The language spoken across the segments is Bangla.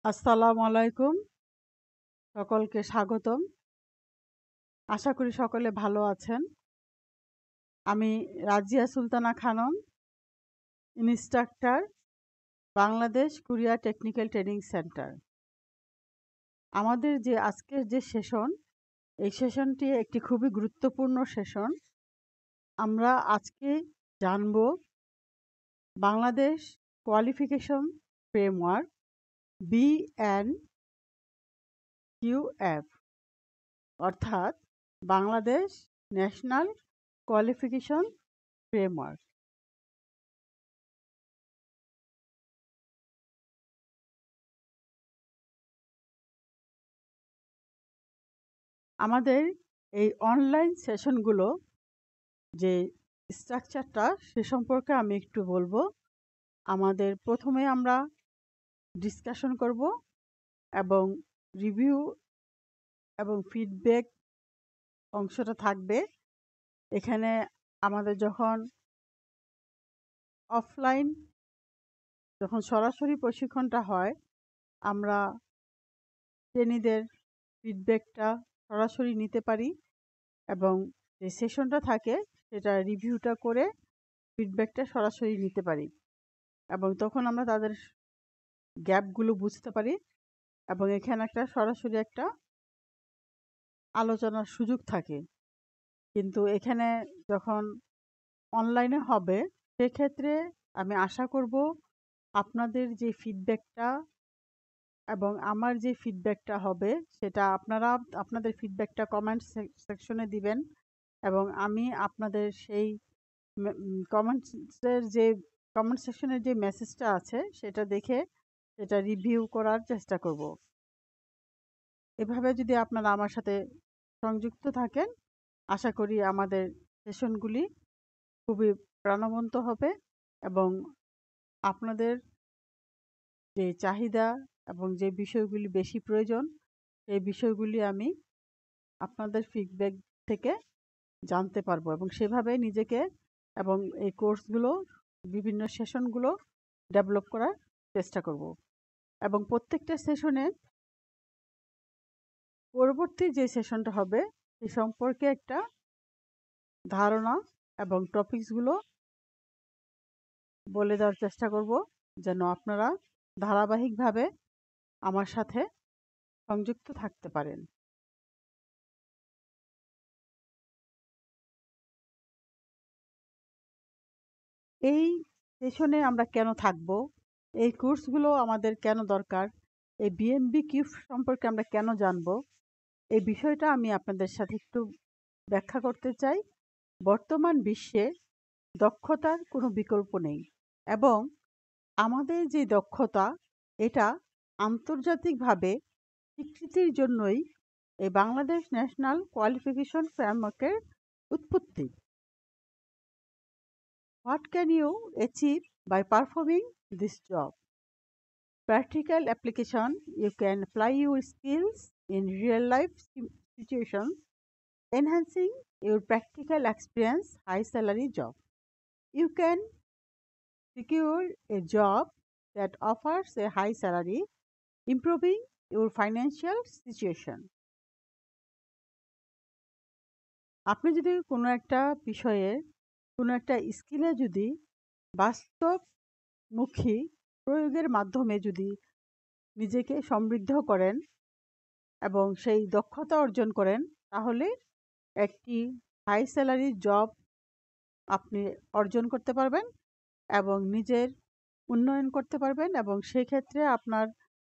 আসসালামু আলাইকুম। সকলকে স্বাগতম। আশা করি সকলে ভালো আছেন। আমি Razia Sultana Khanam, instructor, Bangladesh Korea technical training centre. আমাদের যে আজকের যে সেশন, এই সেশনটি একটি খুবই গুরুত্বপূর্ণ সেশন। আমরা আজকে জানব বাংলাদেশ কোয়ালিফিকেশন ফ্রেমওয়ার্ক BNQF, অর্থাৎ বাংলাদেশ ন্যাশনাল কোয়ালিফিকেশন ফ্রেমওয়ার্ক। আমাদের এই অনলাইন সেশনগুলো যে স্ট্রাকচারটা সে সম্পর্কে আমি একটু বলবো। আমাদের প্রথমে আমরা ডিসকাশন করব এবং রিভিউ এবং ফিডব্যাক অংশটা থাকবে। এখানে আমাদের যখন অফলাইন সরাসরি প্রশিক্ষণটা হয়, আমরা ট্রেনিদের ফিডব্যাকটা সরাসরি নিতে পারি এবং যে সেশনটা থাকে সেটা রিভিউটা করে ফিডব্যাকটা সরাসরি নিতে পারি এবং তখন আমরা তাদের গ্যাপগুলো বুঝতে পারি এবং এখানে একটা সরাসরি একটা আলোচনার সুযোগ থাকে। কিন্তু এখানে যখন অনলাইনে হবে সেক্ষেত্রে আমি আশা করব আপনাদের যে ফিডব্যাকটা এবং আমার যে ফিডব্যাকটা হবে সেটা আপনাদের ফিডব্যাকটা কমেন্ট সেকশনে দিবেন এবং আমি আপনাদের সেই কমেন্ট সেকশনের যে মেসেজটা আছে সেটা দেখে সেটা রিভিউ করার চেষ্টা করব। এভাবে যদি আপনারা আমার সাথে সংযুক্ত থাকেন, আশা করি আমাদের সেশনগুলি খুবই প্রাণবন্ত হবে এবং আপনাদের যে চাহিদা এবং যে বিষয়গুলি বেশি প্রয়োজন সেই বিষয়গুলি আমি আপনাদের ফিডব্যাক থেকে জানতে পারবো এবং সেভাবে নিজেকে এবং এই কোর্সগুলো বিভিন্ন সেশনগুলো ডেভেলপ করার চেষ্টা করব এবং প্রত্যেকটা সেশনে পরবর্তী যে সেশনটা হবে সে সম্পর্কে একটা ধারণা এবং টপিকসগুলো বলে দেওয়ার চেষ্টা করব যেন আপনারা ধারাবাহিকভাবে আমার সাথে সংযুক্ত থাকতে পারেন। এই সেশনে আমরা কেন থাকব, এই কোর্সগুলো আমাদের কেন দরকার, এই BNBQ সম্পর্কে আমরা কেন জানব, এই বিষয়টা আমি আপনাদের সাথে একটু ব্যাখ্যা করতে চাই। বর্তমান বিশ্বে দক্ষতার কোনো বিকল্প নেই এবং আমাদের যে দক্ষতা এটা আন্তর্জাতিকভাবে স্বীকৃতির জন্যই এই বাংলাদেশ ন্যাশনাল কোয়ালিফিকেশন ফ্রেমওয়ার্কের উৎপত্তি। What can you achieve by performing this job? Practical application: you can apply your skills in real life situations, enhancing your practical experience. High salary job: you can secure a job that offers a high salary, improving your financial situation. আপনি যদি কোনো একটা বিষয়ে কোনো একটা স্কিলে যদি বাস্তবমুখী প্রয়োগের মাধ্যমে যদি নিজেকে সমৃদ্ধ করেন এবং সেই দক্ষতা অর্জন করেন তাহলে একটি হাই স্যালারি জব আপনি অর্জন করতে পারবেন এবং নিজের উন্নয়ন করতে পারবেন এবং সেই ক্ষেত্রে আপনার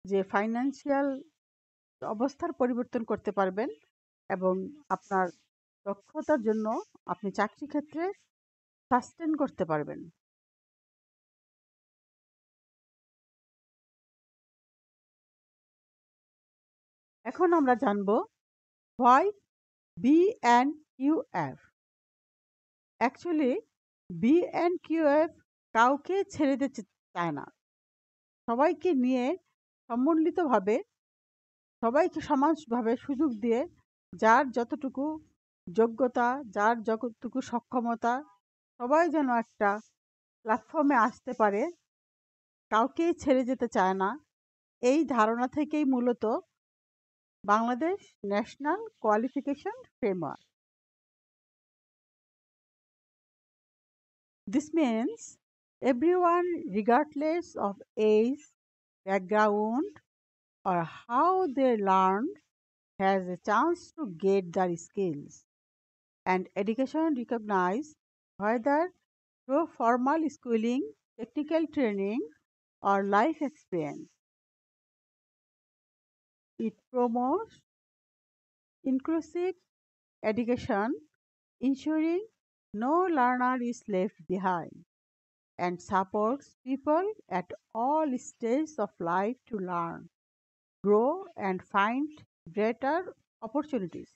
যে ফাইন্যান্সিয়াল অবস্থার পরিবর্তন করতে পারবেন এবং আপনার দক্ষতার জন্য আপনি চাকরি ক্ষেত্রে সাস্টেন করতে পারবেন। এখন আমরা জানব হোয়াই BNQF। অ্যাকচুয়ালি BNQF কাউকে ছেড়ে দিতে চায় না, সবাইকে নিয়ে সমন্বিতভাবে সবাইকে সমানভাবে সুযোগ দিয়ে যার যতটুকু যোগ্যতা, যার যতটুকু সক্ষমতা, সবাই যেন একটা প্ল্যাটফর্মে আসতে পারে, কাউকেই ছেড়ে যেতে চায় না। এই ধারণা থেকেই মূলত Bangladesh national qualification framework. This means everyone, regardless of age, background, or how they learned, has a chance to get their skills and education recognized, whether through formal schooling, technical training, or life experience. It promotes inclusive education, ensuring no learner is left behind, and supports people at all stages of life to learn, grow, and find greater opportunities.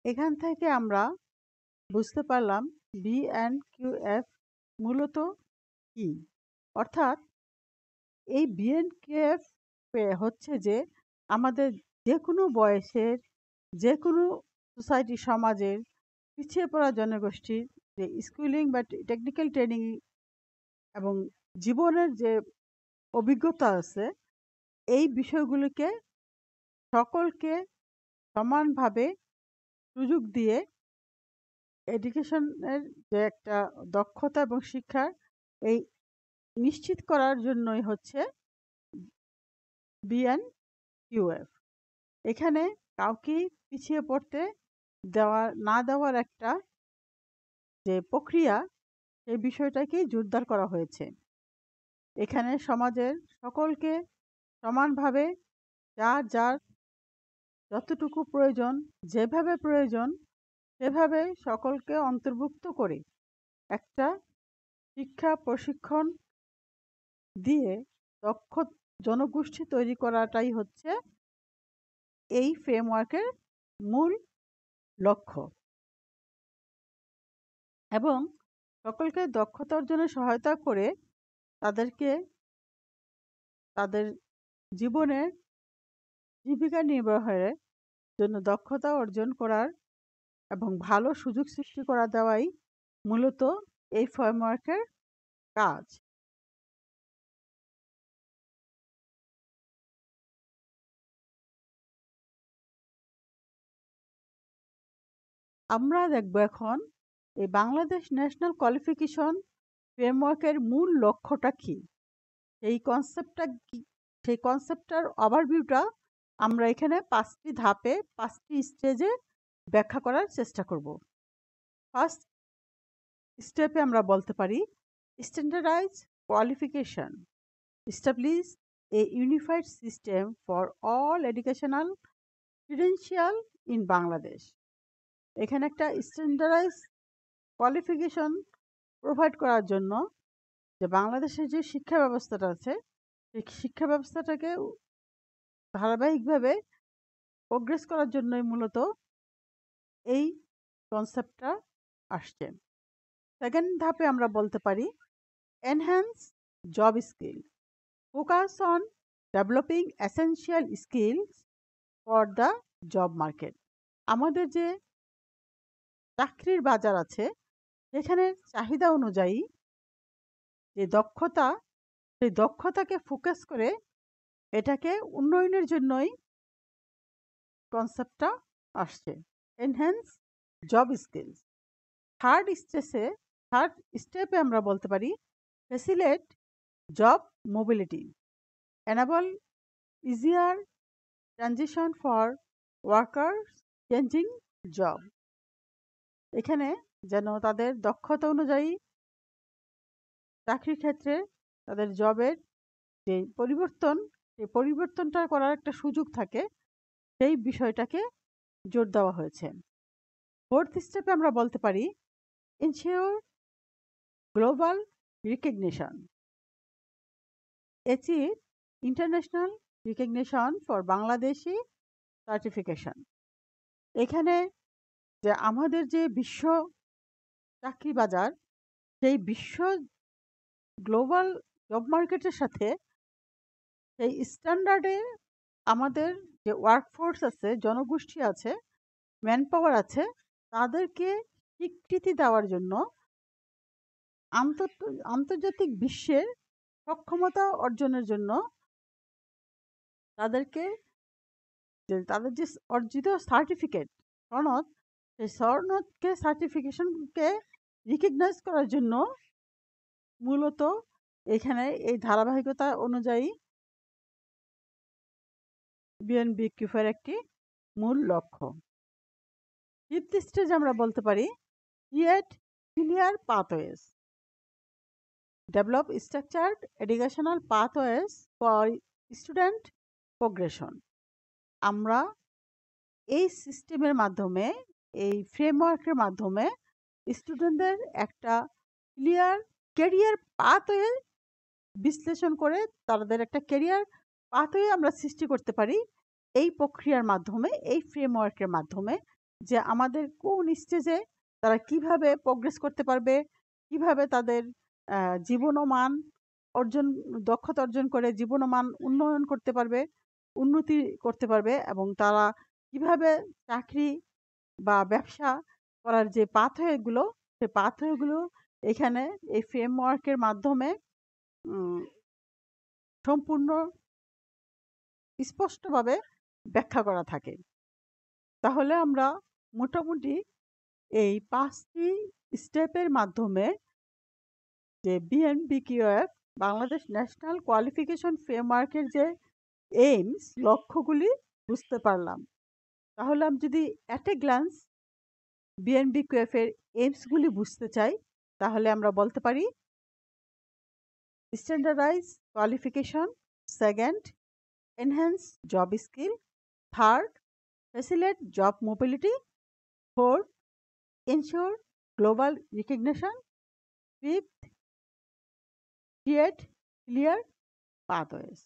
এখান থেকে আমরা বুঝতে পারলাম বিএনকিউএফ মূলত কি। অর্থাৎ এই বিএনকিউএফ হচ্ছে যে আমাদের যে কোনো বয়সের, যে কোনো সোসাইটি, সমাজের পিছিয়ে পড়া জনগোষ্ঠীর যে স্কুলিং বা টেকনিক্যাল ট্রেনিং এবং জীবনের যে অভিজ্ঞতা আছে, এই বিষয়গুলিকে সকলকে সমানভাবে সুযোগ দিয়ে এডুকেশনের যে একটা দক্ষতা এবং শিক্ষা এই নিশ্চিত করার জন্যই হচ্ছে বিএনকিউএফ। এখানে কাউকে পিছিয়ে পড়তে না দেওয়ার একটা যে প্রক্রিয়া, সেই বিষয়টাকেই জোরদার করা হয়েছে। এখানে সমাজের সকলকে সমানভাবে যার যার যতটুকু প্রয়োজন, যেভাবে প্রয়োজন সেভাবে সকলকে অন্তর্ভুক্ত করে একটা শিক্ষা প্রশিক্ষণ দিয়ে দক্ষ জনগোষ্ঠী তৈরি করাটাই হচ্ছে এই ফ্রেমওয়ার্কের মূল লক্ষ্য। এবং সকলকে দক্ষতা অর্জনে সহায়তা করে তাদেরকে তাদের জীবনের জীবিকা নির্বাহের জন্য দক্ষতা অর্জন করার এবং ভালো সুযোগ সৃষ্টি করা দেওয়াই মূলত এই ফ্রেমওয়ার্কের কাজ। আমরা দেখব এখন এই বাংলাদেশ ন্যাশনাল কোয়ালিফিকেশন ফ্রেমওয়ার্কের মূল লক্ষ্যটা কি, সেই কনসেপ্টটা কি, সেই কনসেপ্টটার ওভারভিউটা আমরা এখানে 5টি ধাপে 5টি স্টেজে ব্যাখ্যা করার চেষ্টা করব। ফার্স্ট স্টেপে আমরা বলতে পারি standardise qualification establish a unified system for all educational credential in Bangladesh. এখানে একটা স্ট্যান্ডার্ডাইজ কোয়ালিফিকেশন প্রোভাইড করার জন্য যে বাংলাদেশের যে শিক্ষা ব্যবস্থাটা আছে, সেই শিক্ষা ব্যবস্থাটাকে ধারাবাহিকভাবে প্রোগ্রেস করার জন্যই মূলত এই কনসেপ্টটা আসছে। সেকেন্ড ধাপে আমরা বলতে পারি enhance job skill, focus on developing essential skills for the job market. আমাদের যে চাকরির বাজার আছে, সেখানে চাহিদা অনুযায়ী যে দক্ষতা, সেই দক্ষতাকে ফোকাস করে এটাকে উন্নয়নের জন্যই কনসেপ্টটা আসছে, এনহ্যান্স জব স্কিলস। থার্ড স্টেপে আমরা বলতে পারি facilitate job mobility, enable easier transition for workers changing job. এখানে যেন তাদের দক্ষতা অনুযায়ী চাকরির ক্ষেত্রে তাদের জবের যে পরিবর্তন, সেই পরিবর্তনটা করার একটা সুযোগ থাকে, সেই বিষয়টাকে জোর দেওয়া হয়েছে। ফোর্থ স্টেপে আমরা বলতে পারি ensure global recognition, achieve international recognition for Bangladeshi certification. এখানে যে আমাদের যে বিশ্ব চাকরি বাজার, সেই বিশ্ব গ্লোবাল জব মার্কেটের সাথে সেই স্ট্যান্ডার্ডে আমাদের যে ওয়ার্কফোর্স আছে, জনগোষ্ঠী আছে, ম্যান পাওয়ার আছে, তাদেরকে স্বীকৃতি দেওয়ার জন্য আন্তর্জাতিক বিশ্বের সক্ষমতা অর্জনের জন্য তাদেরকে তাদের যে অর্জিত সার্টিফিকেট সনদ, সেই সনদকে সার্টিফিকেশনকে রিকগনাইজ করার জন্য মূলত এখানে এই ধারাবাহিকতা অনুযায়ী বিএনবিকিউএফের একটি মূল লক্ষ্য। ফিফথ স্টেজ আমরা বলতে পারি create clear pathways, develop structured educational pathways for student progression. আমরা এই সিস্টেমের মাধ্যমে, এই ফ্রেমওয়ার্কের মাধ্যমে স্টুডেন্টদের একটা ক্লিয়ার ক্যারিয়ার পাথওয়ে বিশ্লেষণ করে তাদের একটা ক্যারিয়ার পাথওয়ে আমরা সৃষ্টি করতে পারি এই প্রক্রিয়ার মাধ্যমে, এই ফ্রেমওয়ার্কের মাধ্যমে, যে আমাদের কোন স্টেজে তারা কিভাবে প্রোগ্রেস করতে পারবে, কিভাবে তাদের জীবনমান অর্জন, দক্ষতা অর্জন করে জীবনমান উন্নয়ন করতে পারবে, উন্নতি করতে পারবে, এবং তারা কিভাবে চাকরি বা ব্যবসা করার যে পাথওয়েগুলো, সেই পাথওয়েগুলো এখানে এই ফ্রেমওয়ার্কের মাধ্যমে সম্পূর্ণ স্পষ্টভাবে ব্যাখ্যা করা থাকে। তাহলে আমরা মোটামুটি এই 5টি স্টেপের মাধ্যমে যে বিএনবিকিউএফ বাংলাদেশ ন্যাশনাল কোয়ালিফিকেশন ফ্রেমওয়ার্কের যে এইমস, লক্ষ্যগুলি বুঝতে পারলাম। তাহলে আমি যদি অ্যাট এ গ্ল্যান্স বিএনবিকিউএফ এর এইমসগুলি বুঝতে চাই, তাহলে আমরা বলতে পারি standardise qualification, second enhance job skill, third facilitate job mobility, fourth ensure global recognition, fifth create clear pathways.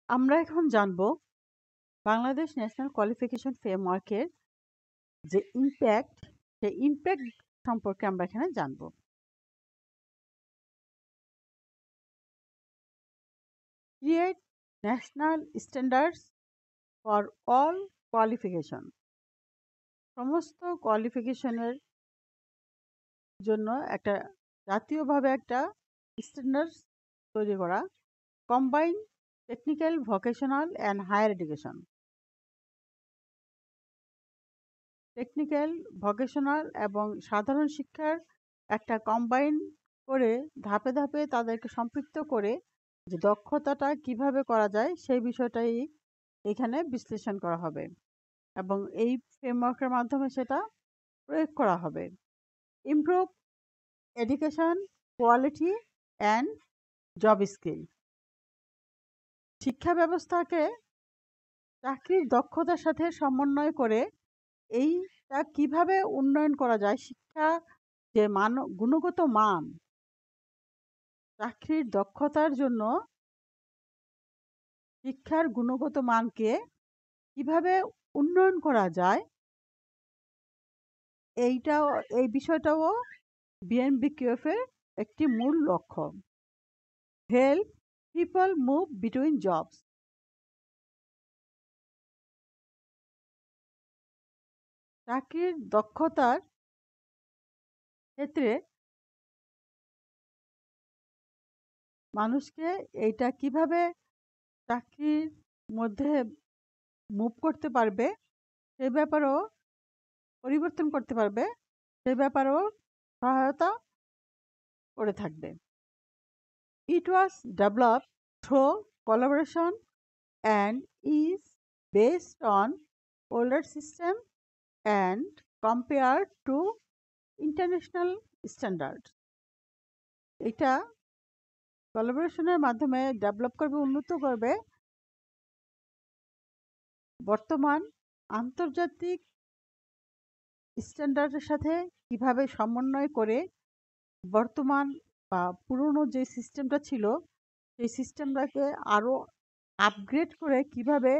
আমরা এখন জানব বাংলাদেশ ন্যাশনাল কোয়ালিফিকেশন ফ্রেমওয়ার্কের যে ইম্প্যাক্ট, সেই ইম্প্যাক্ট সম্পর্কে আমরা এখানে জানব। Create national standards for all qualification, সমস্ত কোয়ালিফিকেশনের জন্য একটা জাতীয়ভাবে একটা স্ট্যান্ডার্ডস তৈরি করা। Combine technical, vocational and higher education, technical, vocational এবং সাধারণ শিক্ষার একটা কম্বাইন করে ধাপে ধাপে তাদেরকে সম্পৃক্ত করে যে দক্ষতাটা কিভাবে করা যায় সেই বিষয়টাই এখানে বিশ্লেষণ করা হবে এবং এই ফ্রেমওয়ার্কের মাধ্যমে সেটা প্রয়োগ করা হবে। Improve education quality and job skill, শিক্ষা ব্যবস্থাকে চাকরির দক্ষতার সাথে সমন্বয় করে এইটা কিভাবে উন্নয়ন করা যায়, শিক্ষা যে গুণগত মান, চাকরির দক্ষতার জন্য শিক্ষার গুণগত মানকে কিভাবে উন্নয়ন করা যায়, এই বিষয়টাও বিএনবিকিউএফ এর একটি মূল লক্ষ্য। Help people move between jobs, চাকরির দক্ষতার ক্ষেত্রে মানুষকে এইটা কিভাবে চাকরির মধ্যে মুভ করতে পারবে, সে ব্যাপারেও পরিবর্তন করতে পারবে, সে ব্যাপারেও সহায়তা করে থাকবে। It was developed through collaboration and is based on older system and compared to international standards. এটা কোলাবোরেশনের মাধ্যমে ডেভেলপ করবে, উন্নত করবে বর্তমান আন্তর্জাতিক স্ট্যান্ডার্ডের সাথে কিভাবে সমন্বয় করে বর্তমান বা পুরনো যে সিস্টেমটা ছিল সেই সিস্টেমটাকে আরও আপগ্রেড করে কিভাবে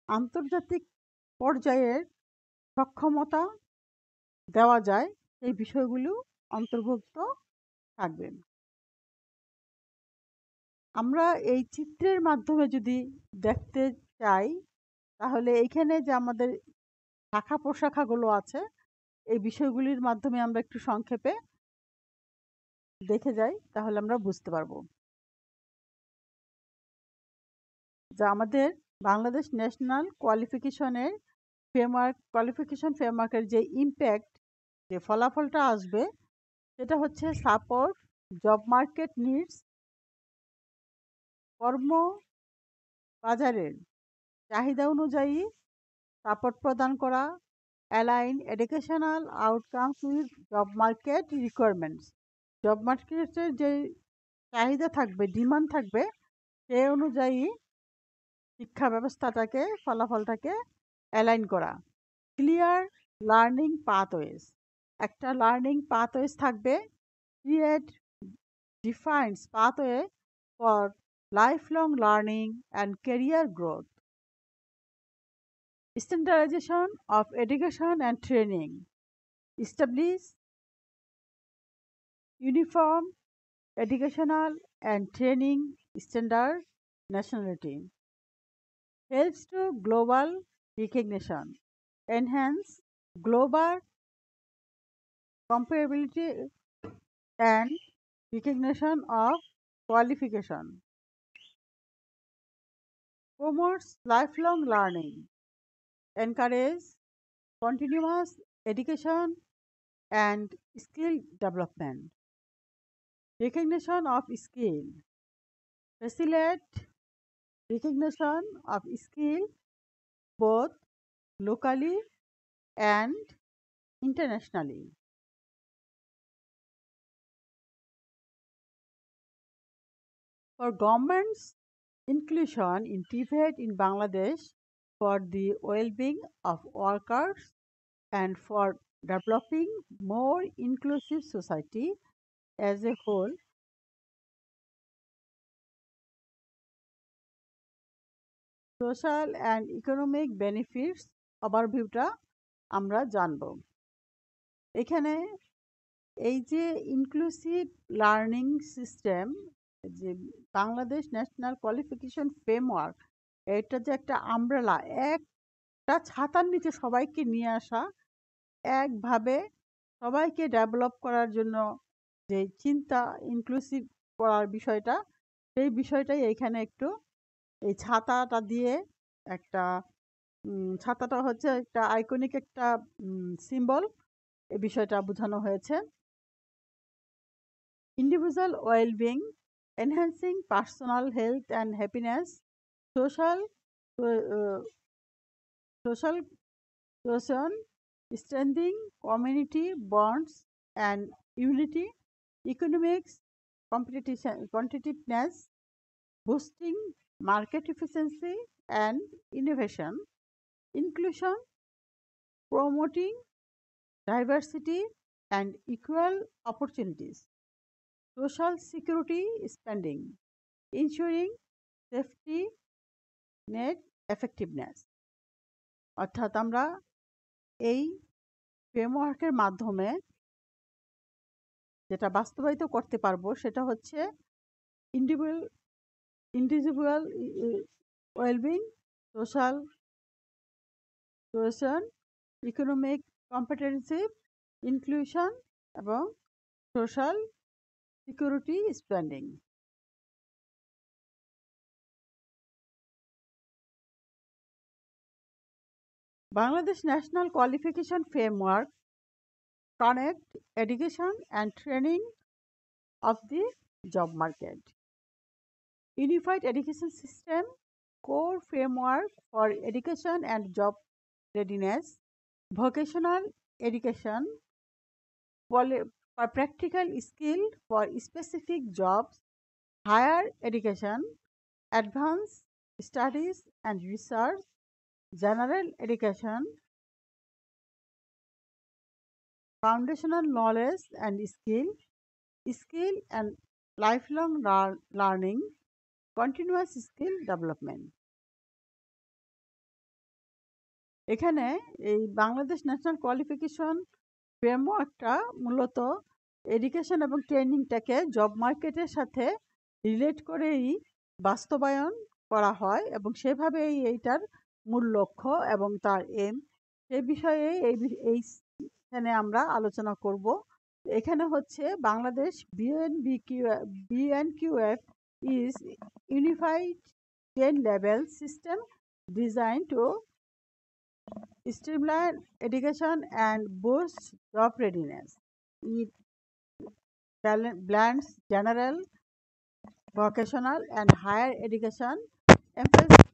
আন্তর্জাতিক পর্যায়ের সক্ষমতা দেওয়া যায় সেই বিষয়গুলো অন্তর্ভুক্ত থাকবেন। আমরা এই চিত্রের মাধ্যমে যদি দেখতে চাই তাহলে এইখানে যে আমাদের শাখা প্রশাখাগুলো আছে এই বিষয়গুলির মাধ্যমে আমরা একটু সংক্ষেপে দেখে যাই, তাহলে আমরা বুঝতে পারবো যে আমাদের বাংলাদেশ ন্যাশনাল কোয়ালিফিকেশন ফ্রেমওয়ার্কের যে ইম্প্যাক্ট, যে ফলাফলটা আসবে সেটা হচ্ছে সাপোর্ট জব মার্কেট নিডস, কর্ম বাজারের চাহিদা অনুযায়ী সাপোর্ট প্রদান করা, align educational outcomes with job market requirements. Job মার্কেটের যে চাহিদা থাকবে, ডিমান্ড থাকবে, সে অনুযায়ী শিক্ষা ব্যবস্থাটাকে, ফলাফলটাকে অ্যালাইন করা। ক্লিয়ার লার্নিং পাথওয়েজ, একটা লার্নিং পাথওয়েজ থাকবে। Create defines pathway for lifelong learning and career growth. Standardization of education and training. Establish uniform educational and training standard nationality. Helps to global recognition. Enhance global comparability and recognition of qualification. Promotes lifelong learning. Encourage continuous education and skill development. Recognition of skill. Facilitate recognition of skill both locally and internationally. For government's inclusion in TVET in Bangladesh, for the well-being of workers and for developing more inclusive society as a whole, social and economic benefits ওভারভিউটা আমরা জানব। এখানে এই যে ইনক্লুসিভ লার্নিং সিস্টেম, যে বাংলাদেশ ন্যাশনাল কোয়ালিফিকেশন ফ্রেমওয়ার্ক, এটা যে একটা আমব্রেলা, একটা ছাতার নিচে সবাইকে নিয়ে আসা, একভাবে সবাইকে ডেভেলপ করার জন্য যে চিন্তা, ইনক্লুসিভ করার বিষয়টা, সেই বিষয়টাই এইখানে একটু এই ছাতাটা দিয়ে একটা ছাতাটা হচ্ছে একটা আইকনিক একটা সিম্বল, এই বিষয়টা বোঝানো হয়েছে। Individual wellbeing, enhancing personal health and happiness, social social cohesion, strengthening community bonds and unity, economics competitiveness, boosting market efficiency and innovation, inclusion, promoting diversity and equal opportunities, social security spending, ensuring safety net effectiveness। অর্থাৎ আমরা এই ফ্রেমওয়ার্কের মাধ্যমে যেটা বাস্তবায়িত করতে পারবো সেটা হচ্ছে individual wellbeing, social cohesion, economic competitive, inclusion এবং social security spending. Bangladesh national qualification framework connect education and training of the job market. Unified education system, core framework for education and job readiness, vocational education, for practical skill for specific jobs, higher education, advanced studies and research, general education, foundational knowledge and skill and lifelong learning, continuous skill development. এখানে এই বাংলাদেশ ন্যাশনাল কোয়ালিফিকেশন ফ্রেমওয়ার্কটা মূলত এডুকেশন এবং ট্রেনিংটাকে জব মার্কেটের সাথে রিলেট করেই বাস্তবায়ন করা হয় এবং সেভাবেই এইটার মূল লক্ষ্য এবং তার এম সে বিষয়ে এইখানে আমরা আলোচনা করব। এখানে হচ্ছে Bangladesh BNQF is unified 10 level system designed to streamline education and boost job readiness. It blends general, vocational, and higher education, emphasizing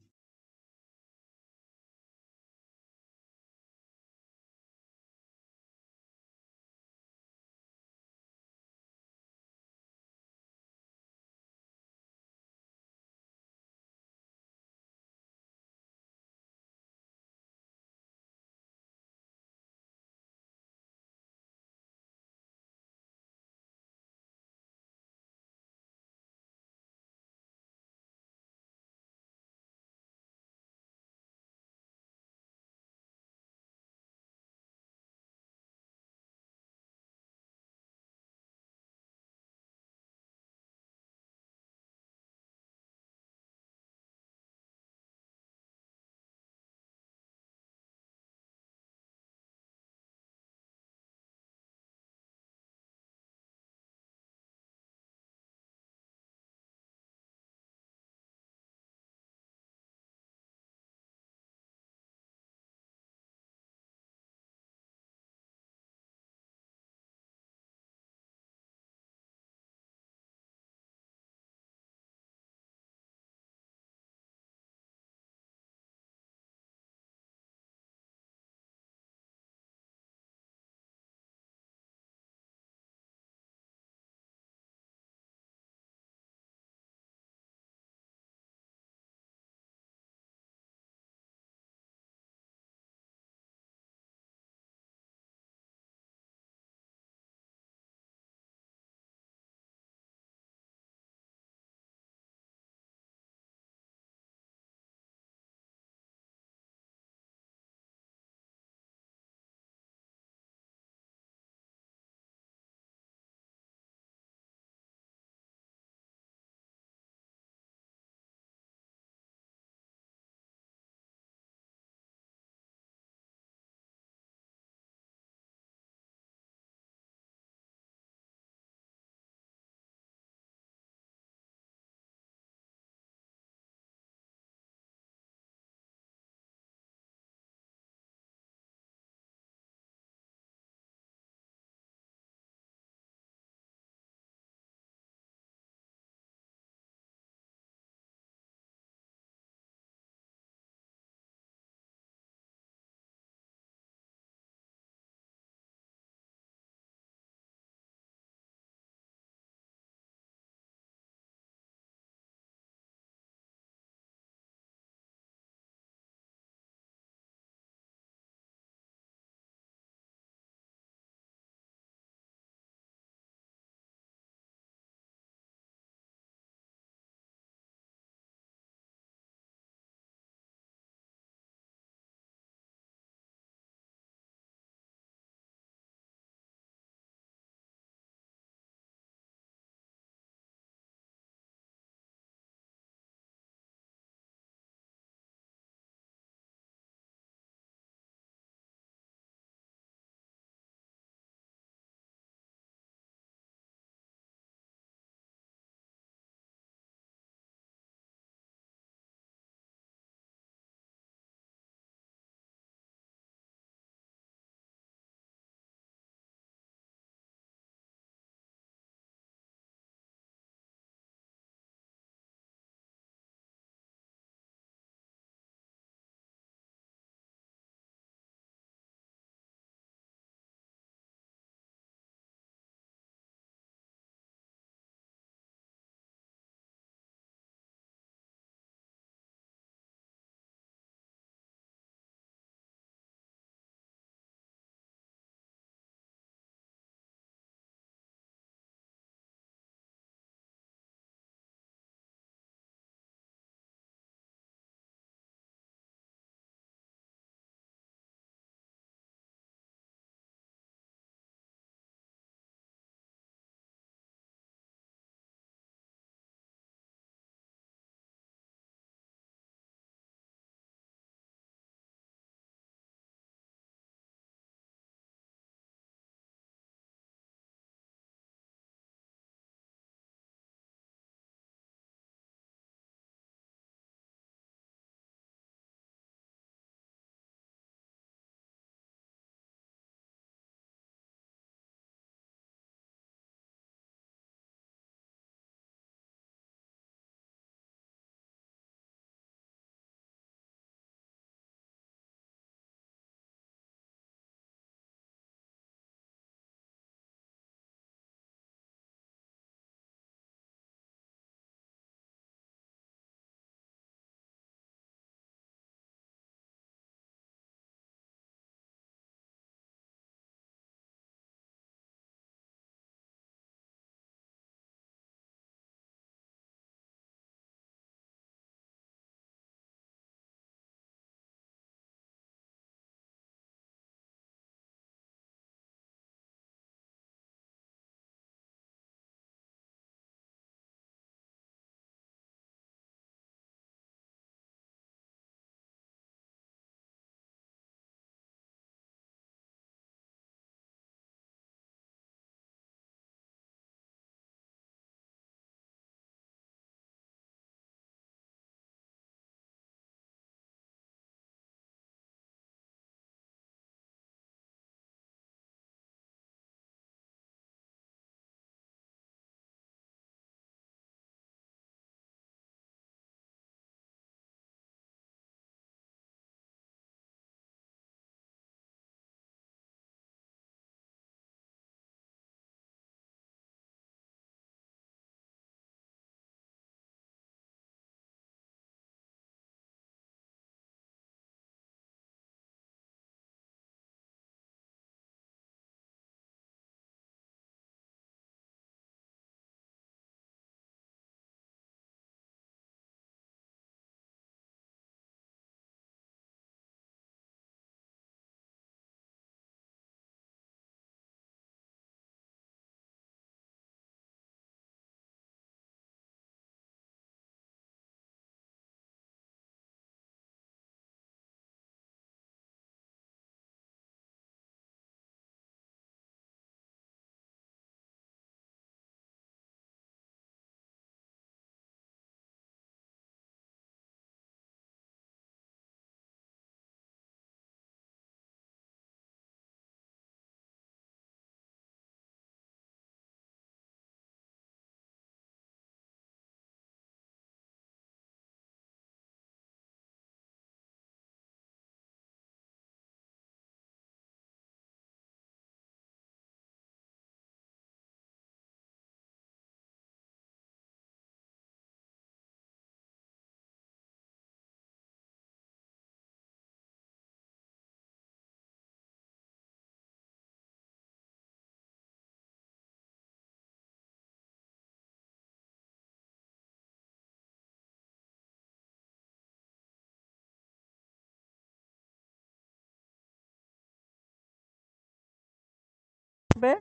হবে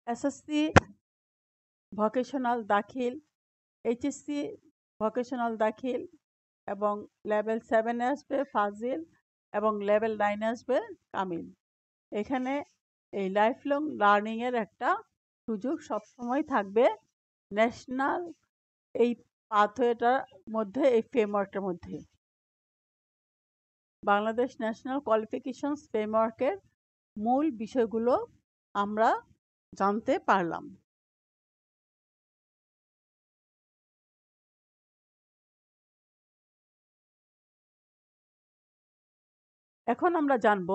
এসএসসি ভোকেশনাল দাখিল, এইচএসসি ভোকেশনাল দাখিল এবং লেভেল 7 আসবে ফাজিল এবং লেভেল 9 আসবে কামিল। এখানে এই লাইফ লং লার্নিংয়ের একটা সুযোগ সবসময় থাকবে ন্যাশনাল এই পাথওয়েটার মধ্যে, এই ফ্রেমওয়ার্কের মধ্যে। বাংলাদেশ ন্যাশনাল কোয়ালিফিকেশনস ফ্রেমওয়ার্কের মূল বিষয়গুলো আমরা জানতে পারলাম। এখন আমরা জানব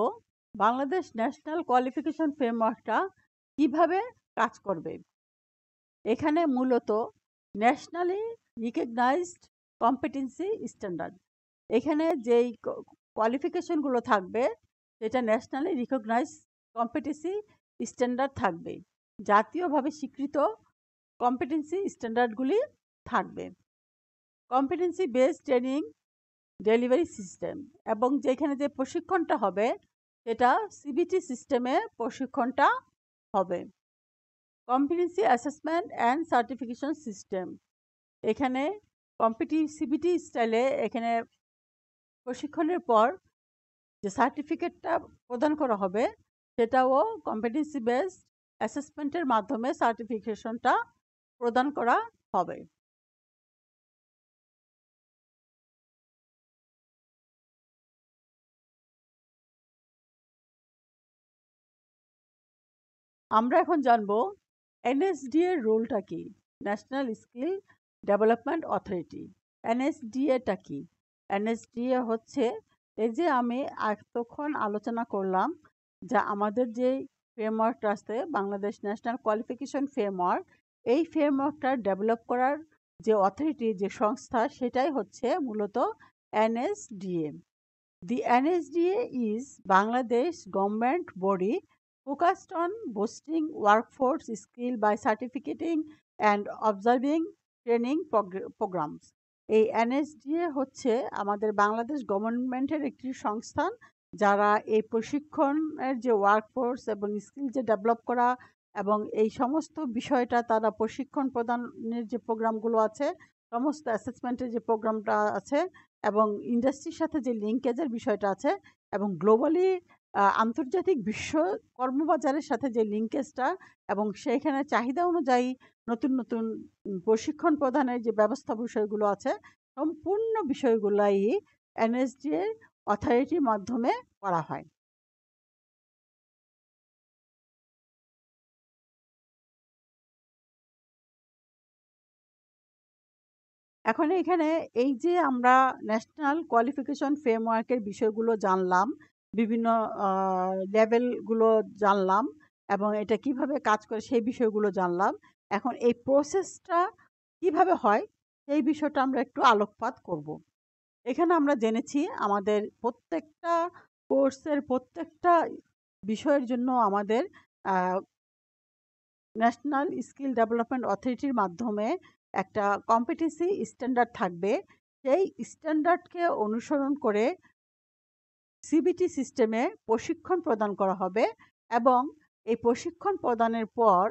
বাংলাদেশ ন্যাশনাল কোয়ালিফিকেশন ফ্রেমওয়ার্কটা কিভাবে কাজ করবে। এখানে মূলত ন্যাশনালি রিকগনাইজড কম্পিটেন্সি স্ট্যান্ডার্ড, এখানে যেই কোয়ালিফিকেশনগুলো থাকবে সেটা ন্যাশনালি রিকগনাইজ কম্পিটেন্সি স্ট্যান্ডার্ড থাকবে, জাতীয়ভাবে স্বীকৃত কম্পিটেন্সি স্ট্যান্ডার্ডগুলি থাকবে। Competency based training delivery system, এবং যেখানে যে প্রশিক্ষণটা হবে সেটা সিবিটি সিস্টেমে প্রশিক্ষণটা হবে। Competency assessment and certification system, এখানে সিবিটি স্টাইলে এখানে প্রশিক্ষণের পর যে সার্টিফিকেটটা প্রদান করা হবে সেটাও কম্পিটেন্সি বেসড অ্যাসেসমেন্টের মাধ্যমে সার্টিফিকেশনটা প্রদান করা হবে। আমরা এখন জানব এনএসডিএ এর রোলটা কি, ন্যাশনাল স্কিল ডেভেলপমেন্ট অথরিটি। এনএসডিএটা কি? এনএসডিএ হচ্ছে এই যে আমি এতক্ষণ আলোচনা করলাম যা আমাদের যে ফ্রেমওয়ার্কটা আছে বাংলাদেশ ন্যাশনাল কোয়ালিফিকেশন ফ্রেমওয়ার্ক, এই ফ্রেমওয়ার্কটা ডেভেলপ করার যে অথরিটি, যে সংস্থা, সেটাই হচ্ছে মূলত NSDA. The NSDA is Bangladesh government body focused on boosting workforce skill by certificating and observing training programs. এই এনএসডিএ হচ্ছে আমাদের বাংলাদেশ গভর্নমেন্টের একটি সংস্থান যারা এই প্রশিক্ষণের যে ওয়ার্কফোর্স এবং স্কিল যে ডেভেলপ করা এবং এই সমস্ত বিষয়টা তারা প্রশিক্ষণ প্রদানের যে প্রোগ্রামগুলো আছে, সমস্ত অ্যাসেসমেন্টের যে প্রোগ্রামটা আছে এবং ইন্ডাস্ট্রির সাথে যে লিঙ্কেজের বিষয়টা আছে এবং গ্লোবালি আন্তর্জাতিক বিশ্ব কর্মবাজারের সাথে যে লিঙ্কেজটা এবং সেইখানে চাহিদা অনুযায়ী নতুন নতুন প্রশিক্ষণ প্রদানের যে ব্যবস্থা বিষয়গুলো আছে, সম্পূর্ণ বিষয়গুলাই এনএসডিএ অথরিটির মাধ্যমে করা হয়। এখন এখানে এই যে আমরা ন্যাশনাল কোয়ালিফিকেশন ফ্রেমওয়ার্কের বিষয়গুলো জানলাম, বিভিন্ন লেভেলগুলো জানলাম এবং এটা কিভাবে কাজ করে সেই বিষয়গুলো জানলাম। এখন এই প্রসেসটা কিভাবে হয় সেই বিষয়টা আমরা একটু আলোকপাত করব। এখানে আমরা জেনেছি আমাদের প্রত্যেকটা কোর্সের প্রত্যেকটা বিষয়ের জন্য আমাদের ন্যাশনাল স্কিল ডেভেলপমেন্ট অথরিটির মাধ্যমে একটা কম্পিটেন্সি স্ট্যান্ডার্ড থাকবে। সেই স্ট্যান্ডার্ডকে অনুসরণ করে সিবিটি সিস্টেমে প্রশিক্ষণ প্রদান করা হবে এবং এই প্রশিক্ষণ প্রদানের পর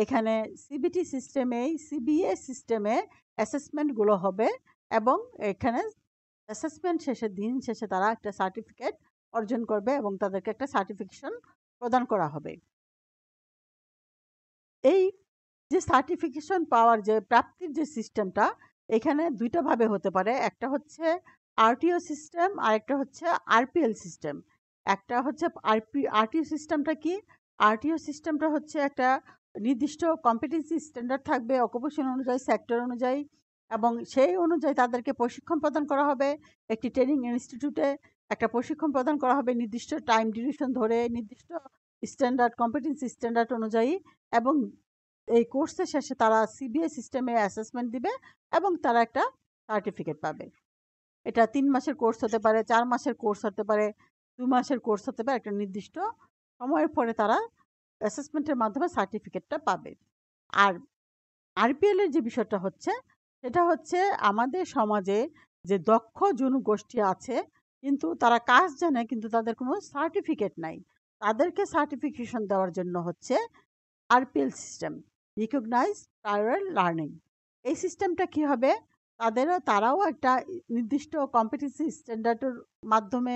এখানে সিবিটি সিস্টেমেই সিবিএ সিস্টেমে অ্যাসেসমেন্টগুলো হবে এবং এখানে অ্যাসেসমেন্ট দিন শেষে তারা একটা সার্টিফিকেট অর্জন করবে এবং তাদেরকে একটা সার্টিফিকেশন প্রদান করা হবে। এই যে সার্টিফিকেশন পাওয়ার যে প্রাপ্তির যে সিস্টেমটা এখানে দুইটা ভাবে হতে পারে, একটা হচ্ছে আরটিও সিস্টেম আর একটা হচ্ছে আরপিএল সিস্টেম। একটা হচ্ছে আরটিও সিস্টেমটা কি? আরটিও সিস্টেমটা হচ্ছে একটা নির্দিষ্ট কম্পিটেন্সি স্ট্যান্ডার্ড থাকবে অকুপেশন অনুযায়ী, সেক্টর অনুযায়ী, এবং সেই অনুযায়ী তাদেরকে প্রশিক্ষণ প্রদান করা হবে। একটি ট্রেনিং ইনস্টিটিউটে একটা প্রশিক্ষণ প্রদান করা হবে নির্দিষ্ট টাইম ডিউরেশন ধরে, নির্দিষ্ট স্ট্যান্ডার্ড কম্পিটেন্সি স্ট্যান্ডার্ড অনুযায়ী, এবং এই কোর্সের শেষে তারা সিবিএ সিস্টেমে অ্যাসেসমেন্ট দিবে এবং তারা একটা সার্টিফিকেট পাবে। এটা 3 মাসের কোর্স হতে পারে, 4 মাসের কোর্স হতে পারে, 2 মাসের কোর্স হতে পারে। একটা নির্দিষ্ট সময়ের পরে তারা অ্যাসেসমেন্টের মাধ্যমে সার্টিফিকেটটা পাবে। আর আরপিএল এর যে বিষয়টা হচ্ছে সেটা হচ্ছে আমাদের সমাজে যে দক্ষ জনগোষ্ঠী আছে কিন্তু তারা কাজ জানে কিন্তু তাদের কোনো সার্টিফিকেট নাই, তাদেরকে সার্টিফিকেশন দেওয়ার জন্য হচ্ছে RPL system, recognise prior learning. এই সিস্টেমটা কি হবে, তারাও একটা নির্দিষ্ট কম্পিটেন্সি স্ট্যান্ডার্ডের মাধ্যমে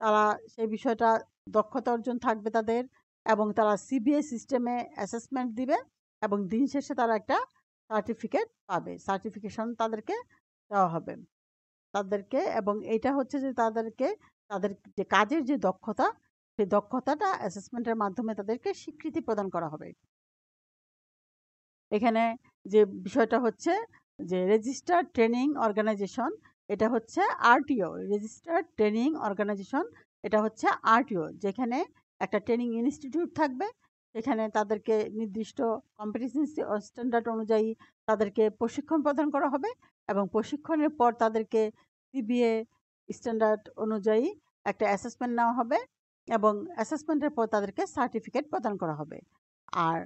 তারা সেই বিষয়টা দক্ষতা অর্জন থাকবে তাদের, এবং তারা সিবিএস সিস্টেমে অ্যাসেসমেন্ট দিবে এবং দিন শেষে তারা একটা সার্টিফিকেট পাবে, সার্টিফিকেশন তাদেরকে দেওয়া হবে তাদেরকে। এবং এটা হচ্ছে যে তাদের যে কাজের যে দক্ষতা, সেই দক্ষতাটা অ্যাসেসমেন্টের মাধ্যমে তাদেরকে স্বীকৃতি প্রদান করা হবে। এখানে যে বিষয়টা হচ্ছে যে রেজিস্টার্ড ট্রেনিং অর্গানাইজেশন, এটা হচ্ছে আরটিও, রেজিস্টার্ড ট্রেনিং অর্গানাইজেশন, এটা হচ্ছে আরটিও, যেখানে একটা ট্রেনিং ইনস্টিটিউট থাকবে, সেখানে তাদেরকে নির্দিষ্ট কম্পিটিশন স্ট্যান্ডার্ড অনুযায়ী তাদেরকে প্রশিক্ষণ প্রদান করা হবে এবং প্রশিক্ষণের পর তাদেরকে সিবিএ স্ট্যান্ডার্ড অনুযায়ী একটা অ্যাসেসমেন্ট নেওয়া হবে এবং অ্যাসেসমেন্টের পর তাদেরকে সার্টিফিকেট প্রদান করা হবে। আর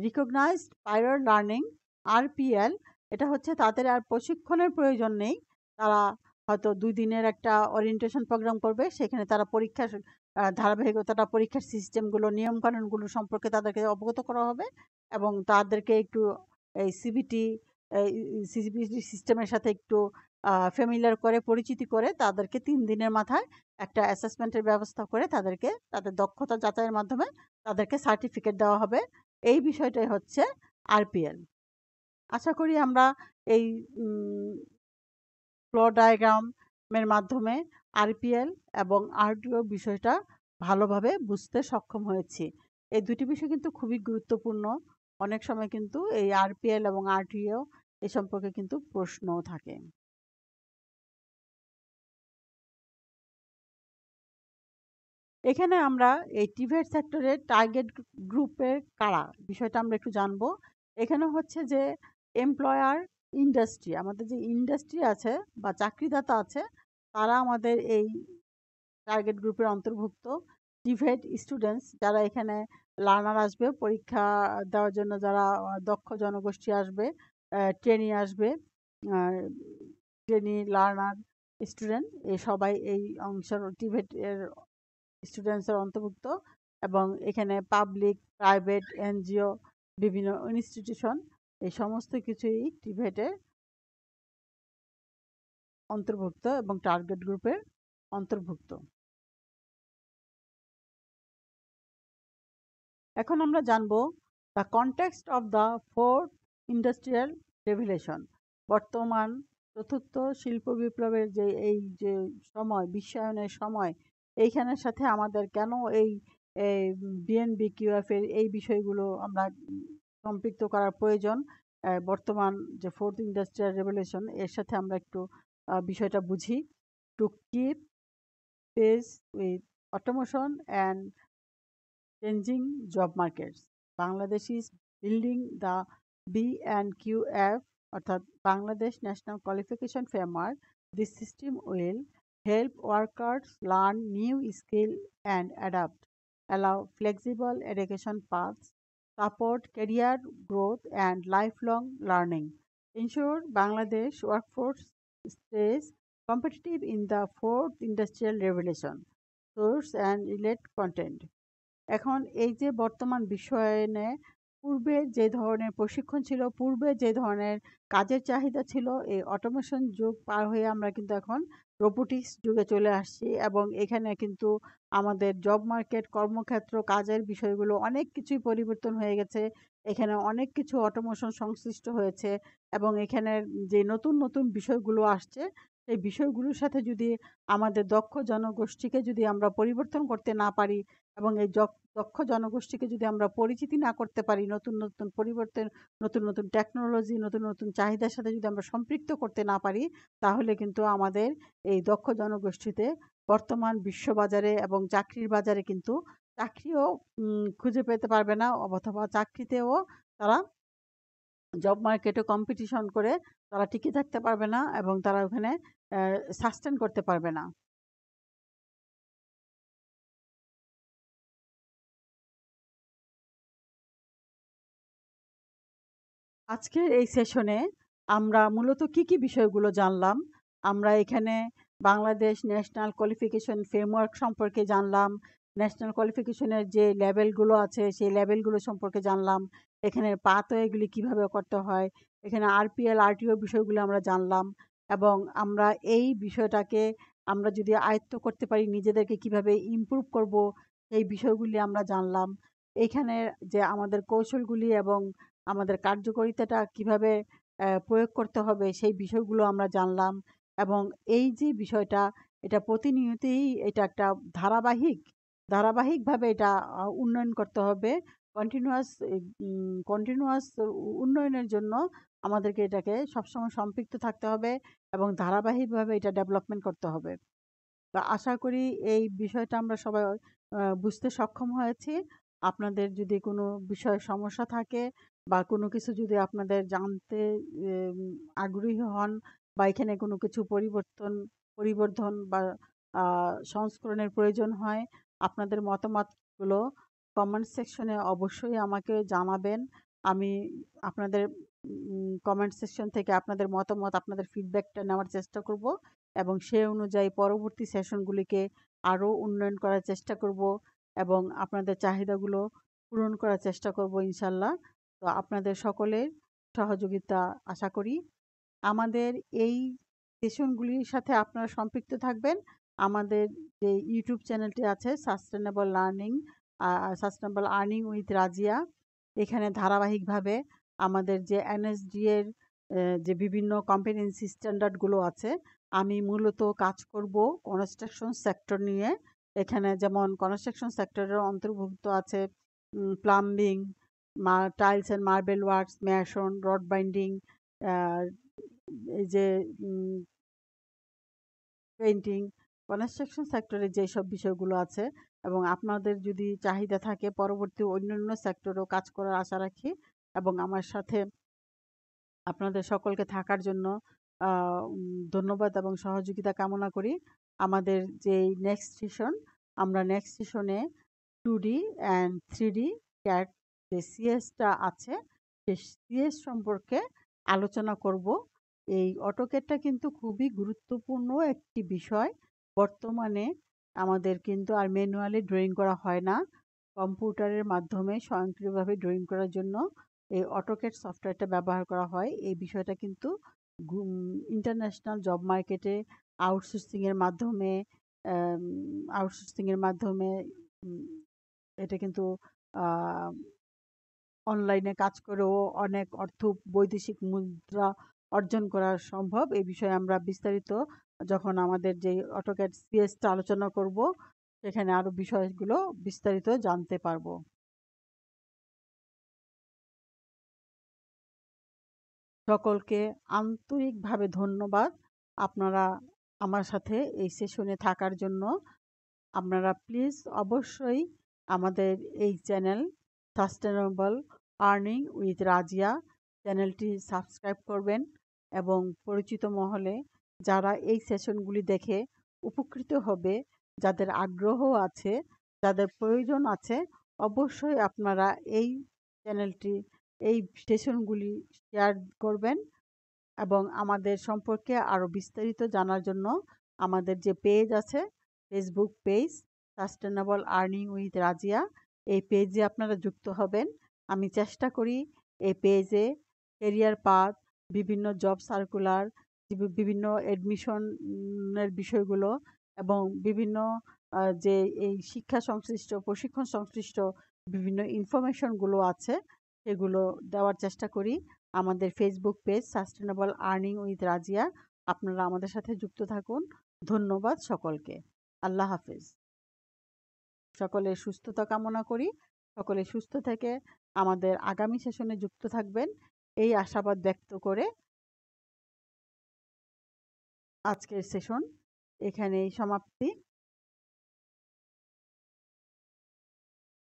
রিকগনাইজড প্রায়র লার্নিং, আরপিএল, এটা হচ্ছে তাদের আর প্রশিক্ষণের প্রয়োজন নেই, তারা হয়তো 2 দিনের একটা ওরিয়েন্টেশন প্রোগ্রাম করবে, সেখানে তারা পরীক্ষার ধারাবাহিকতাটা, পরীক্ষার সিস্টেমগুলো, নিয়মকানুনগুলো সম্পর্কে তাদেরকে অবগত করা হবে এবং তাদেরকে একটু এই সিবিটি সিস্টেমের সাথে একটু ফ্যামিলিয়ার করে, পরিচিতি করে তাদেরকে 3 দিনের মাথায় একটা অ্যাসেসমেন্টের ব্যবস্থা করে তাদেরকে তাদের দক্ষতা যাচাইয়ের মাধ্যমে তাদেরকে সার্টিফিকেট দেওয়া হবে। এই বিষয়টাই হচ্ছে আরপিএল। আশা করি আমরা এই ফ্লো ডায়াগ্রামের মাধ্যমে আরপিএল এবং আরটিও বিষয়টা ভালোভাবে বুঝতে সক্ষম হয়েছি। এই দুটি বিষয় কিন্তু খুবই গুরুত্বপূর্ণ। অনেক সময় কিন্তু এই আরপিএল এবং আরটিও এ সম্পর্কে কিন্তু প্রশ্নও থাকে। এখানে আমরা এই টিভেট সেক্টরের টার্গেট গ্রুপের কারা বিষয়টা আমরা একটু জানবো। এখানে হচ্ছে যে এমপ্লয়ার ইন্ডাস্ট্রি, আমাদের যে ইন্ডাস্ট্রি আছে বা চাকরিদাতা আছে, তারা আমাদের এই টার্গেট গ্রুপের অন্তর্ভুক্ত। টিভেট স্টুডেন্টস, যারা এখানে লার্নার আসবে পরীক্ষা দেওয়ার জন্য, যারা দক্ষ জনগোষ্ঠী আসবে, ট্রেনি আসবে, ট্রেনি, লার্নার, স্টুডেন্ট, এই সবাই এই অংশের টিভেট এর স্টুডেন্টসের অন্তর্ভুক্ত। এবং এখানে পাবলিক, প্রাইভেট, এনজিও, বিভিন্ন ইনস্টিটিউশন, এই সমস্ত কিছুই টিভেটের অন্তর্ভুক্ত এবং টার্গেট গ্রুপের অন্তর্ভুক্ত। এখন আমরা জানবো the context of the fourth industrial revolution. বর্তমান চতুর্থ শিল্প বিপ্লবের যে সময়, বিশ্বায়নের সময়, এইখানের সাথে আমাদের কেন এই বিএনবিকিউএফ এর এই বিষয়গুলো আমরা সম্পৃক্ত করার প্রয়োজন। বর্তমান যে ফোর্থ ইন্ডাস্ট্রিয়াল রেভলিউশন, এর সাথে আমরা একটু বিষয়টা বুঝি। To keep pace with automation and changing job markets, Bangladesh is building the B&QF, অর্থাৎ Bangladesh national qualification framework. This system will help workers learn new skills and adapt, allow flexible education paths, support career growth and lifelong learning, ensure Bangladesh workforce stays competitive in the fourth industrial revolution. Source and relate content. এখন এই যে বর্তমান বিশ্বায়নে পূর্বে যে ধরনের প্রশিক্ষণ ছিল, পূর্বে যে ধরনের কাজের চাহিদা ছিল, এই অটোমেশন যুগ পার হয়ে আমরা কিন্তু এখন রোবোটিক্স যুগে চলে আসছি এবং এখানে কিন্তু আমাদের জব মার্কেট, কর্মক্ষেত্র, কাজের বিষয়গুলো অনেক কিছুই পরিবর্তন হয়ে গেছে। এখানে অনেক কিছু অটোমেশন সংশ্লিষ্ট হয়েছে এবং এখানের যে নতুন নতুন বিষয়গুলো আসছে, সেই বিষয়গুলোর সাথে যদি আমাদের দক্ষ জনগোষ্ঠীকে যদি আমরা পরিবর্তন করতে না পারি এবং এই দক্ষ জনগোষ্ঠীকে যদি আমরা পরিচিতি না করতে পারি, নতুন নতুন পরিবর্তন, নতুন নতুন টেকনোলজি, নতুন নতুন চাহিদার সাথে যদি আমরা সম্পৃক্ত করতে না পারি, তাহলে কিন্তু আমাদের এই দক্ষ জনগোষ্ঠীতে বর্তমান বিশ্ববাজারে এবং চাকরির বাজারে কিন্তু চাকরিও খুঁজে পেতে পারবে না, অথবা চাকরিতেও তারা জব মার্কেটে কম্পিটিশন করে তারা টিকে থাকতে পারবে না এবং তারা ওখানে সাস্টেন করতে পারবে না। আজকের এই সেশনে আমরা মূলত কি বিষয়গুলো জানলাম। আমরা এখানে বাংলাদেশ ন্যাশনাল কোয়ালিফিকেশন ফ্রেমওয়ার্ক সম্পর্কে জানলাম, ন্যাশনাল কোয়ালিফিকেশনের যে লেভেলগুলো আছে সেই লেভেলগুলো সম্পর্কে জানলাম। এখানে পাথওয়েগুলি কিভাবে করতে হয়, এখানে আরপিএল আরটিও বিষয়গুলো আমরা জানলাম এবং আমরা এই বিষয়টাকে আমরা যদি আয়ত্ত করতে পারি নিজেদেরকে কিভাবে ইমপ্রুভ করব এই বিষয়গুলি আমরা জানলাম। এইখানে যে আমাদের কৌশলগুলি এবং আমাদের কার্যকারিতাটা কিভাবে প্রয়োগ করতে হবে সেই বিষয়গুলো আমরা জানলাম এবং এই যে বিষয়টা এটা প্রতিনিয়তই এটা একটা ধারাবাহিকভাবে এটা উন্নয়ন করতে হবে। কন্টিনিউয়াস উন্নয়নের জন্য আমাদেরকে এটাকে সবসময় সম্পৃক্ত থাকতে হবে এবং ধারাবাহিকভাবে এটা ডেভেলপমেন্ট করতে হবে। তো আশা করি এই বিষয়টা আমরা সবাই বুঝতে সক্ষম হয়েছি। আপনাদের যদি কোনো বিষয়ে সমস্যা থাকে বা কোনো কিছু যদি আপনাদের জানতে এম আগ্রহী হন বা এখানে কোনো কিছু পরিবর্ধন বা সংস্করণের প্রয়োজন হয়, আপনাদের মতামতগুলো কমেন্ট সেকশনে অবশ্যই আমাকে জানাবেন। আমি আপনাদের কমেন্ট সেকশন থেকে আপনাদের মতামত, আপনাদের ফিডব্যাকটা নেওয়ার চেষ্টা করব এবং সে অনুযায়ী পরবর্তী সেশনগুলিকে আরও উন্নয়ন করার চেষ্টা করব এবং আপনাদের চাহিদাগুলো পূরণ করার চেষ্টা করব ইনশাল্লাহ। তো আপনাদের সকলের সহযোগিতা আশা করি। আমাদের এই সেশনগুলির সাথে আপনারা সম্পৃক্ত থাকবেন। আমাদের যে ইউটিউব চ্যানেলটি আছে সাস্টেনেবল আর্নিং উইথ রাজিয়া, এখানে ধারাবাহিকভাবে আমাদের যে এনএসডি এর যে বিভিন্ন কম্পিটেন্সি স্ট্যান্ডার্ডগুলো আছে, আমি মূলত কাজ করব কনস্ট্রাকশন সেক্টর নিয়ে। এখানে যেমন কনস্ট্রাকশন সেক্টরের অন্তর্ভুক্ত আছে plumbing, tiles and marble works, Mason, rod binding, এই যে পেইন্টিং, কনস্ট্রাকশন সেক্টরে যেসব বিষয়গুলো আছে এবং আপনাদের যদি চাহিদা থাকে পরবর্তী অন্যান্য সেক্টরেও কাজ করার আশা রাখি এবং আমার সাথে আপনাদের সকলকে থাকার জন্য ধন্যবাদ এবং সহযোগিতা কামনা করি। আমাদের যে আমরা নেক্সট সেশনে 2D অ্যান্ড 3D ক্যাট যে সিএসটা আছে সেই সিএস সম্পর্কে আলোচনা করব। এই অটোক্যাডটা কিন্তু খুবই গুরুত্বপূর্ণ একটি বিষয়। বর্তমানে আমাদের কিন্তু আর ম্যানুয়ালি ড্রয়িং করা হয় না, কম্পিউটারের মাধ্যমে স্বয়ংক্রিয়ভাবে ড্রয়িং করার জন্য এই অটোক্যাড সফটওয়্যারটা ব্যবহার করা হয়। এই বিষয়টা কিন্তু ইন্টারন্যাশনাল জব মার্কেটে আউটসোর্সিংয়ের মাধ্যমে আউটসোর্সিংয়ের মাধ্যমে এটা কিন্তু অনলাইনে কাজ করেও অনেক বৈদেশিক মুদ্রা অর্জন করা সম্ভব। এই বিষয়ে আমরা বিস্তারিত যখন আমাদের যে অটোক্যাড সিএসটা আলোচনা করব সেখানে আরও বিষয়গুলো বিস্তারিত জানতে পারবো। সকলকে আন্তরিকভাবে ধন্যবাদ আপনারা আমার সাথে এই সেশনে থাকার জন্য। আপনারা প্লিজ অবশ্যই আমাদের এই channel sustainable earning with Razia চ্যানেলটি সাবস্ক্রাইব করবেন এবং পরিচিত মহলে যারা এই সেশনগুলি দেখে উপকৃত হবে, যাদের আগ্রহ আছে, যাদের প্রয়োজন আছে, অবশ্যই আপনারা এই চ্যানেলটি এই সেশনগুলি শেয়ার করবেন এবং আমাদের সম্পর্কে আরও বিস্তারিত জানার জন্য আমাদের যে পেজ আছে Facebook page sustainable earning with Razia, এই পেজে আপনারা যুক্ত হবেন। আমি চেষ্টা করি এই পেজে কেরিয়ার পাথ, বিভিন্ন জব সার্কুলার, বিভিন্ন অ্যাডমিশনের বিষয়গুলো এবং বিভিন্ন যে এই শিক্ষা সংশ্লিষ্ট প্রশিক্ষণ সংশ্লিষ্ট বিভিন্ন ইনফরমেশনগুলো আছে সেগুলো দেওয়ার চেষ্টা করি। আমাদের Facebook page sustainable earning with Razia, আপনারা আমাদের সাথে যুক্ত থাকুন। ধন্যবাদ সকলকে। আল্লাহ হাফেজ। সকলের সুস্থতা কামনা করি। সকলে সুস্থ থেকে আমাদের আগামী সেশনে যুক্ত থাকবেন এই আশাবাদ ব্যক্ত করে আজকের সেশন এখানেই সমাপ্তি।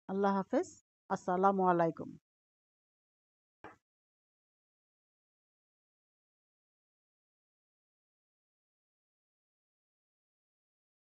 আল্লাহ হাফেজ। আসসালামু আলাইকুম।